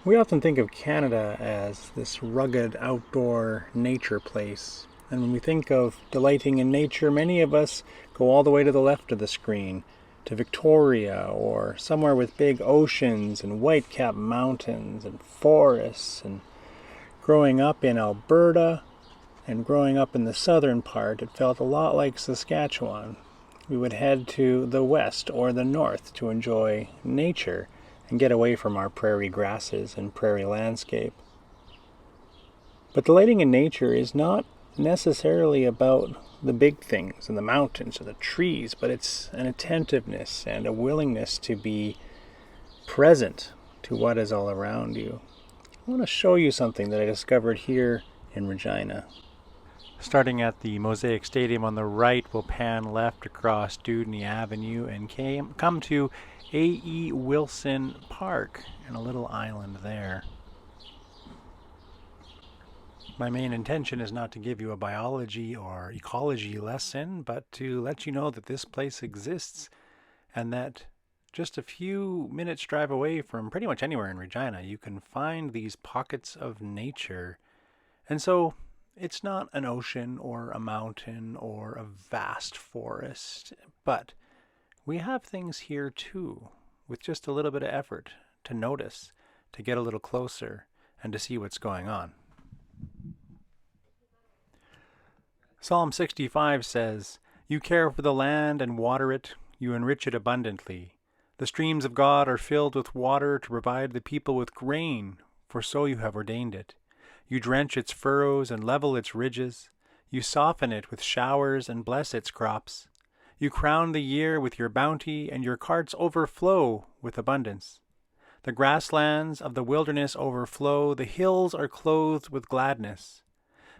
We often think of Canada as this rugged outdoor nature place. And when we think of delighting in nature, many of us go all the way to the left of the screen, to Victoria, or somewhere with big oceans and white-capped mountains and forests. And growing up in Alberta and growing up in the southern part, it felt a lot like Saskatchewan. We would head to the west or the north to enjoy nature and get away from our prairie grasses and prairie landscape. But delighting in nature is not necessarily about the big things and the mountains or the trees, but it's an attentiveness and a willingness to be present to what is all around you. I want to show you something that I discovered here in Regina. Starting at the Mosaic Stadium on the right, we'll pan left across Dewdney Avenue and come to A.E. Wilson Park and a little island there. My main intention is not to give you a biology or ecology lesson, but to let you know that this place exists and that just a few minutes drive away from pretty much anywhere in Regina, you can find these pockets of nature. And so it's not an ocean or a mountain or a vast forest, but we have things here too, with just a little bit of effort to notice, to get a little closer, and to see what's going on. Psalm 65 says, "You care for the land and water it, you enrich it abundantly. The streams of God are filled with water to provide the people with grain, for so you have ordained it. You drench its furrows and level its ridges. You soften it with showers and bless its crops. You crown the year with your bounty, and your carts overflow with abundance. The grasslands of the wilderness overflow, the hills are clothed with gladness.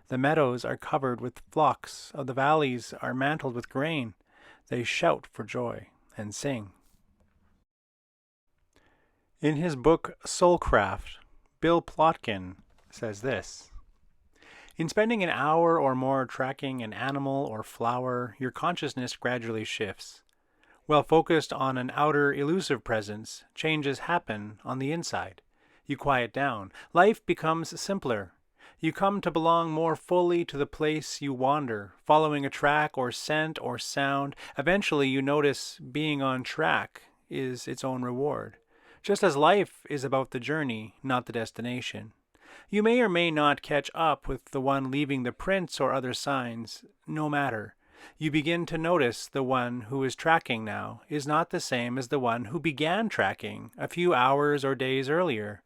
The meadows are covered with flocks, of the valleys are mantled with grain. They shout for joy and sing." In his book Soulcraft, Bill Plotkin says this: "In spending an hour or more tracking an animal or flower, your consciousness gradually shifts. While focused on an outer elusive presence, changes happen on the inside. You quiet down. Life becomes simpler. You come to belong more fully to the place you wander, following a track or scent or sound. Eventually you notice being on track is its own reward. Just as life is about the journey, not the destination. You may or may not catch up with the one leaving the prints or other signs. No matter. You begin to notice the one who is tracking now is not the same as the one who began tracking a few hours or days earlier.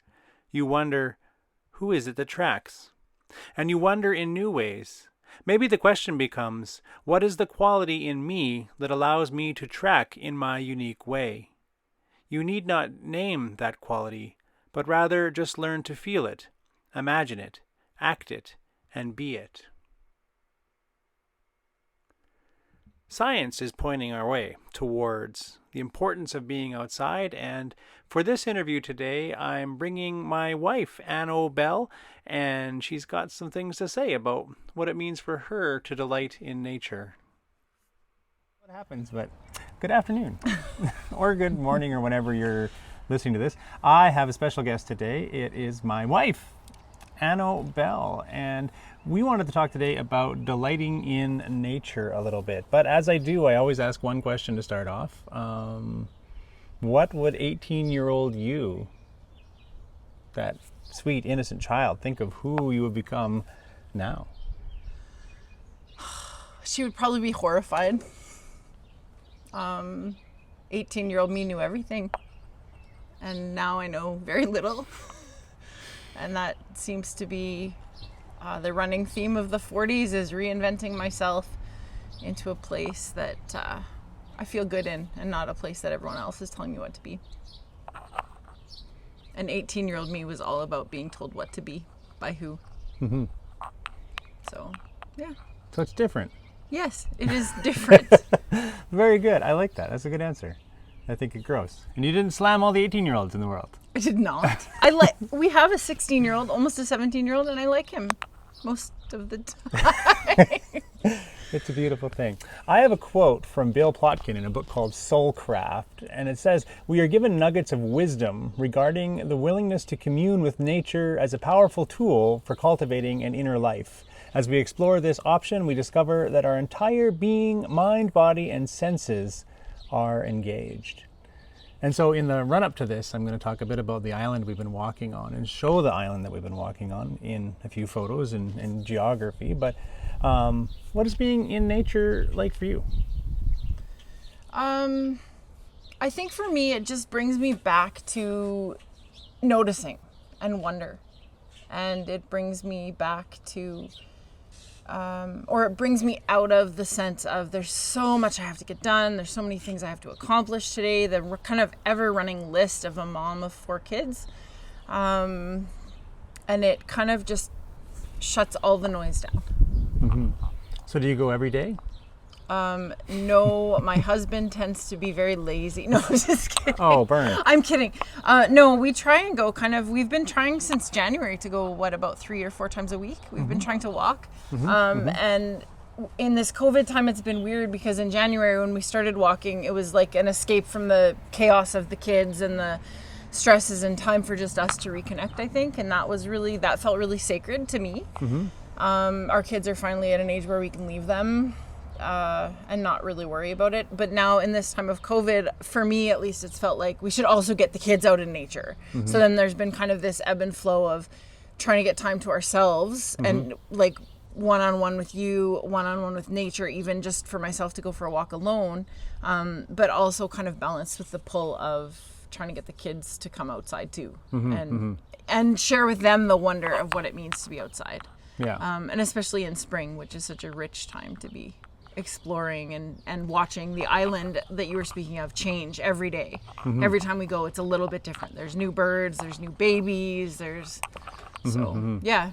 You wonder, who is it that tracks? And you wonder in new ways. Maybe the question becomes, what is the quality in me that allows me to track in my unique way? You need not name that quality, but rather just learn to feel it, imagine it, act it, and be it. Science is pointing our way towards the importance of being outside, and for this interview today, I'm bringing my wife, Anno Bell, and she's got some things to say about what it means for her to delight in nature. What happens, but good afternoon, or good morning, or whenever you're listening to this. I have a special guest today. It is my wife, Anno Bell, and we wanted to talk today about delighting in nature a little bit. But as I do, I always ask one question to start off. What would 18-year-old you, that sweet, innocent child, think of who you would become now? She would probably be horrified. 18-year-old me knew everything, and now I know very little. And that seems to be the running theme of the 40s, is reinventing myself into a place that I feel good in, and not a place that everyone else is telling me what to be. And 18-year-old me was all about being told what to be by who. Mm-hmm. So, yeah. So it's different. Yes, it is different. Very good. I like that. That's a good answer. I think it grows. And you didn't slam all the 18-year-olds in the world. I did not. We have a 16-year-old, almost a 17-year-old, and I like him most of the time. It's a beautiful thing. I have a quote from Bill Plotkin in a book called Soulcraft, and it says, "We are given nuggets of wisdom regarding the willingness to commune with nature as a powerful tool for cultivating an inner life. As we explore this option, we discover that our entire being, mind, body, and senses are engaged." And so in the run-up to this, I'm going to talk a bit about the island we've been walking on and show the island that we've been walking on in a few photos and geography. But what is being in nature like for you? I think for me, it just brings me back to noticing and wonder. And it brings me back to, or it brings me out of the sense of there's so much I have to get done. There's so many things I have to accomplish today. The kind of ever-running list of a mom of 4 kids. And it kind of just shuts all the noise down. Mm-hmm. So do you go every day? No, my husband tends to be very lazy. No, I'm just kidding. Oh, burn. I'm kidding. No, we try and go we've been trying since January to go, about 3 or 4 times a week. We've been trying to walk. And in this COVID time, it's been weird because in January when we started walking, it was like an escape from the chaos of the kids and the stresses and time for just us to reconnect, I think. And that felt really sacred to me. Our kids are finally at an age where we can leave them and not really worry about it. But now in this time of COVID, for me at least, it's felt like we should also get the kids out in nature. So then there's been kind of this ebb and flow of trying to get time to ourselves and like one-on-one with you, one-on-one with nature, even just for myself to go for a walk alone, but also kind of balanced with the pull of trying to get the kids to come outside too and share with them the wonder of what it means to be outside. Yeah. And especially in spring, which is such a rich time to be exploring and watching the island that you were speaking of change every day. Every time we go, it's a little bit different. There's new birds, there's new babies, yeah.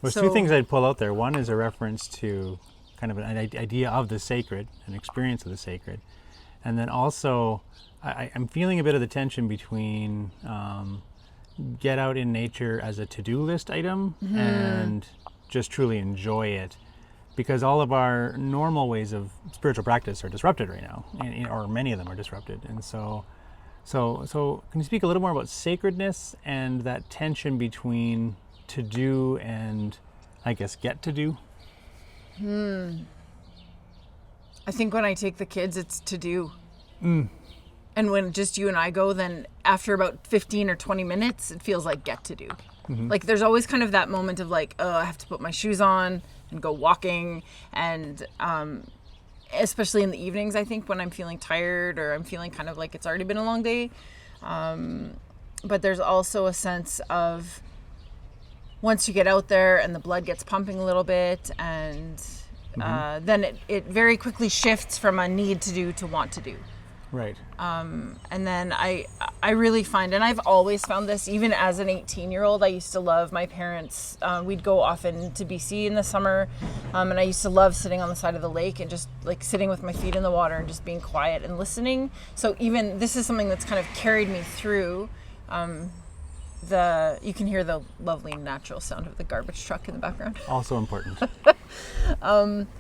There's 2 things I'd pull out there. One is a reference to kind of an idea of the sacred, an experience of the sacred. And then also, I'm feeling a bit of the tension between get out in nature as a to-do list item and just truly enjoy it, because all of our normal ways of spiritual practice are disrupted right now, or many of them are disrupted. And so can you speak a little more about sacredness and that tension between to do and, I guess, get to do? I think when I take the kids, it's to do. And when just you and I go, then after about 15 or 20 minutes, it feels like get to do. Like there's always kind of that moment of like, oh, I have to put my shoes on and go walking. And especially in the evenings, I think when I'm feeling tired or I'm feeling kind of like it's already been a long day. But there's also a sense of once you get out there and the blood gets pumping a little bit and then it very quickly shifts from a need to do to want to do. Right. And then I really find, and I've always found this, even as an 18-year-old, I used to love my parents. We'd go often to BC in the summer, and I used to love sitting on the side of the lake and just like sitting with my feet in the water and just being quiet and listening. So even this is something that's kind of carried me through. You can hear the lovely natural sound of the garbage truck in the background. Also important.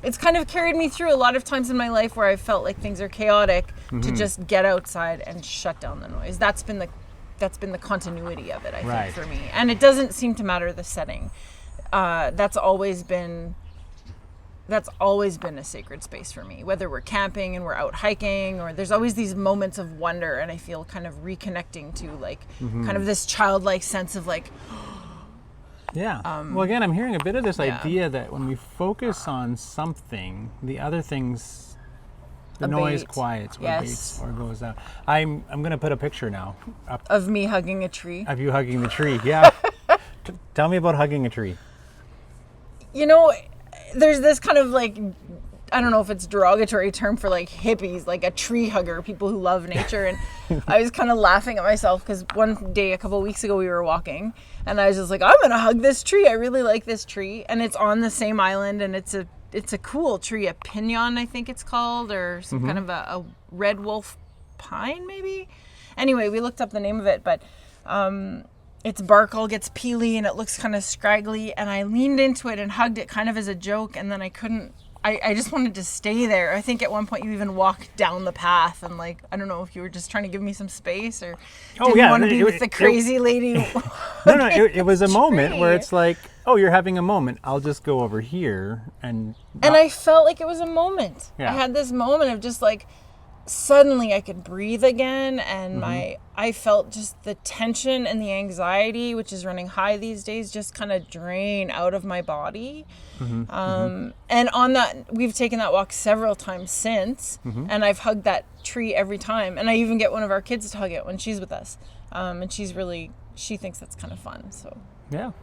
It's kind of carried me through a lot of times in my life where I felt like things are chaotic to just get outside and shut down the noise. That's been the continuity of it, I think, for me. And it doesn't seem to matter the setting. That's always been a sacred space for me, whether we're camping and we're out hiking, or there's always these moments of wonder, and I feel kind of reconnecting to like kind of this childlike sense of like, yeah. Well, again, I'm hearing a bit of this idea that when we focus on something, the other things, the noise quiets or abates or goes out. I'm going to put a picture now up of me hugging a tree. Of you hugging the tree, yeah. Tell me about hugging a tree. You know, there's this kind of like, I don't know if it's derogatory term for like hippies, like a tree hugger, people who love nature. And I was kind of laughing at myself because one day a couple of weeks ago we were walking and I was just like, I'm going to hug this tree. I really like this tree. And it's on the same island and it's a cool tree, a pinon, I think it's called, or some kind of a red wolf pine maybe. Anyway, we looked up the name of it, but its bark all gets peely and it looks kind of scraggly, and I leaned into it and hugged it kind of as a joke, and then I couldn't I just wanted to stay there. I think at one point you even walked down the path and like, I don't know if you were just trying to give me some space or didn't want to be with the crazy lady. No, it was a moment where it's like, oh, you're having a moment. I'll just go over here and I felt like it was a moment. Yeah. I had this moment of just like, suddenly I could breathe again, and I felt just the tension and the anxiety, which is running high these days, just kind of drain out of my body. And on that, we've taken that walk several times since, and I've hugged that tree every time, and I even get one of our kids to hug it when she's with us, and she thinks that's kind of fun. So yeah,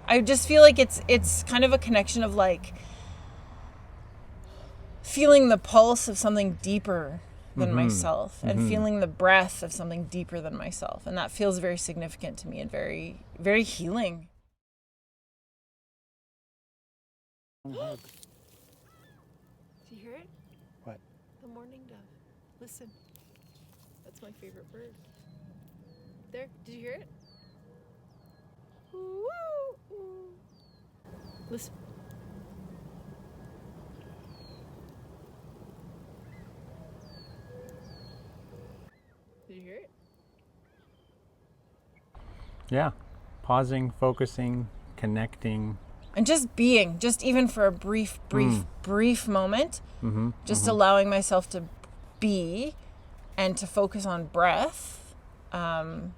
I just feel like it's kind of a connection of like feeling the pulse of something deeper than myself, and feeling the breath of something deeper than myself, and that feels very significant to me and very, very healing. Do you hear it? What? The mourning dove. Listen. That's my favorite bird. There. Did you hear it? Woo! Listen. Did you hear it? Yeah. Pausing, focusing, connecting. And just being, just even for a brief moment, just allowing myself to be and to focus on breath,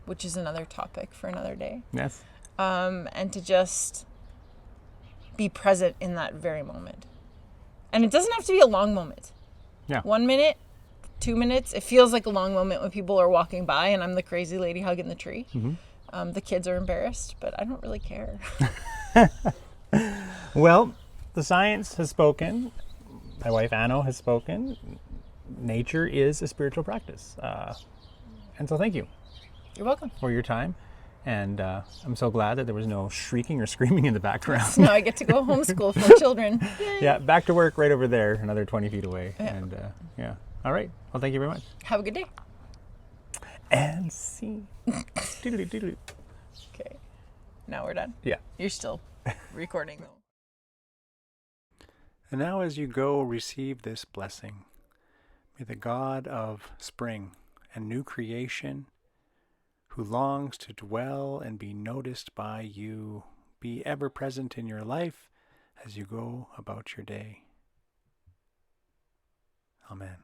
which is another topic for another day. Yes. And to just be present in that very moment. And it doesn't have to be a long moment. Yeah. 1 minute, 2 minutes. It feels like a long moment when people are walking by and I'm the crazy lady hugging the tree. The kids are embarrassed, but I don't really care. Well, the science has spoken. My wife Anno has spoken. Nature is a spiritual practice. And so thank you You're welcome. for your time. And I'm so glad that there was no shrieking or screaming in the background. Now I get to go homeschool for children. Yeah, back to work right over there, another 20 feet away. Yeah. And yeah. All right. Well, thank you very much. Have a good day. And see. Doodly doodly. Okay. Now we're done. Yeah. You're still recording though. And now as you go, receive this blessing. May the God of spring and new creation, who longs to dwell and be noticed by you, be ever present in your life as you go about your day. Amen.